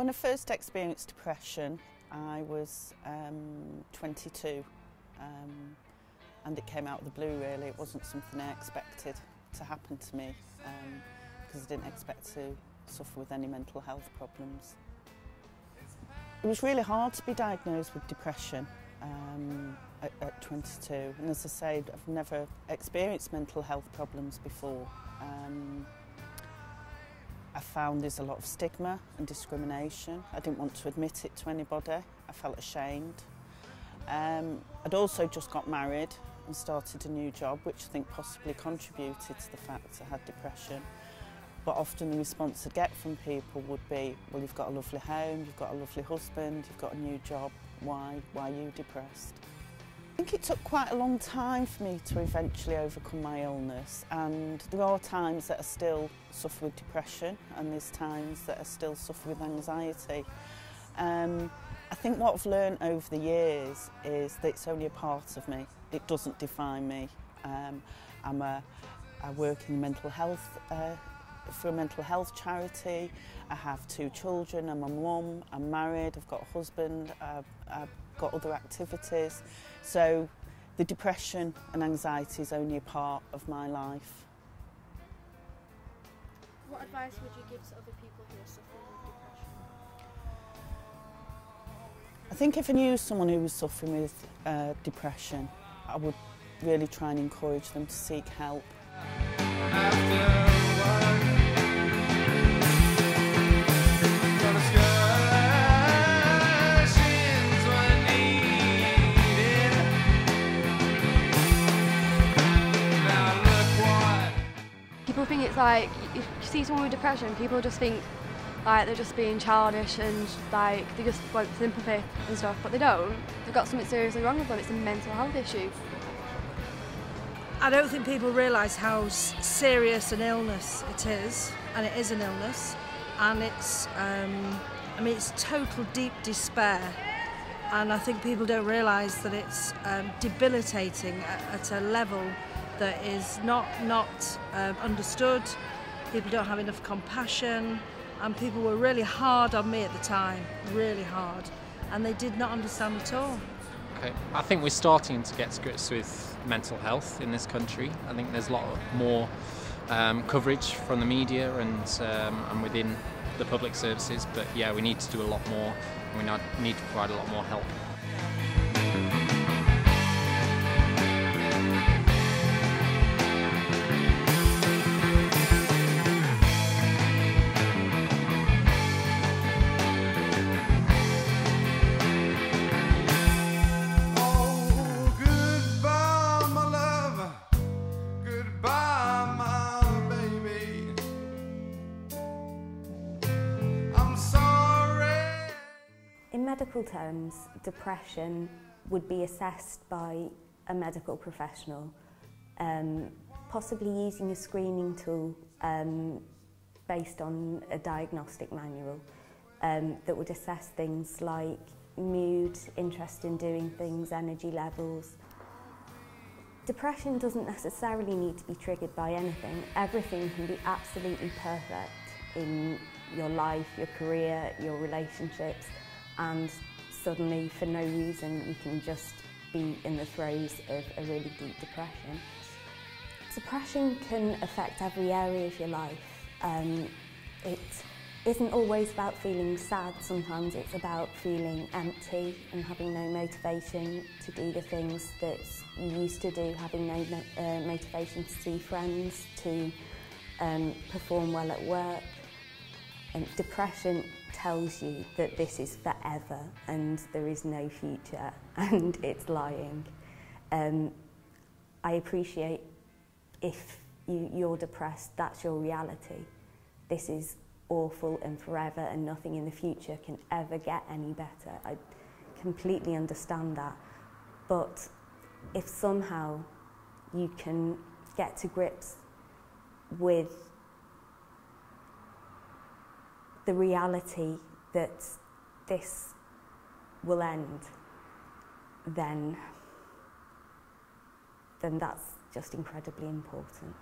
When I first experienced depression, I was 22 and it came out of the blue really. It wasn't something I expected to happen to me because I didn't expect to suffer with any mental health problems. It was really hard to be diagnosed with depression at 22, and as I say, I've never experienced mental health problems before. I found there's a lot of stigma and discrimination. I didn't want to admit it to anybody. I felt ashamed. I'd also just got married and started a new job, which I think possibly contributed to the fact I had depression. But often the response I'd get from people would be, well, you've got a lovely home, you've got a lovely husband, you've got a new job, why are you depressed? I think it took quite a long time for me to eventually overcome my illness, and there are times that I still suffer with depression and there's times that I still suffer with anxiety. I think what I've learned over the years is that it's only a part of me. It doesn't define me. I work in mental health for a mental health charity. I have 2 children, I'm a mum, I'm married, I've got a husband, I've got other activities. So the depression and anxiety is only a part of my life. What advice would you give to other people who are suffering with depression? I think if I knew someone who was suffering with depression, I would really try and encourage them to seek help. People think it's like, if you see someone with depression, people just think like they're just being childish and like they just want sympathy and stuff, but they don't. They've got something seriously wrong with them. It's a mental health issue. I don't think people realise how serious an illness it is, and it is an illness, and it's, I mean, it's total deep despair, and I think people don't realise that it's debilitating at a level that is not understood. People don't have enough compassion, and people were really hard on me at the time, really hard, and they did not understand at all. Okay. I think we're starting to get to grips with mental health in this country. I think there's a lot more coverage from the media and within the public services, but yeah, we need to do a lot more, and we need to provide a lot more help. In medical terms, depression would be assessed by a medical professional, possibly using a screening tool based on a diagnostic manual that would assess things like mood, interest in doing things, energy levels. Depression doesn't necessarily need to be triggered by anything. Everything can be absolutely perfect in your life, your career, your relationships, and suddenly, for no reason, you can just be in the throes of a really deep depression. Depression can affect every area of your life. It isn't always about feeling sad. Sometimes it's about feeling empty and having no motivation to do the things that you used to do, having no motivation to see friends, to perform well at work. And depression tells you that this is forever and there is no future, and it's lying. I appreciate if you're depressed, that's your reality. This is awful and forever, and nothing in the future can ever get any better. I completely understand that. But if somehow you can get to grips with the reality that this will end, then that's just incredibly important.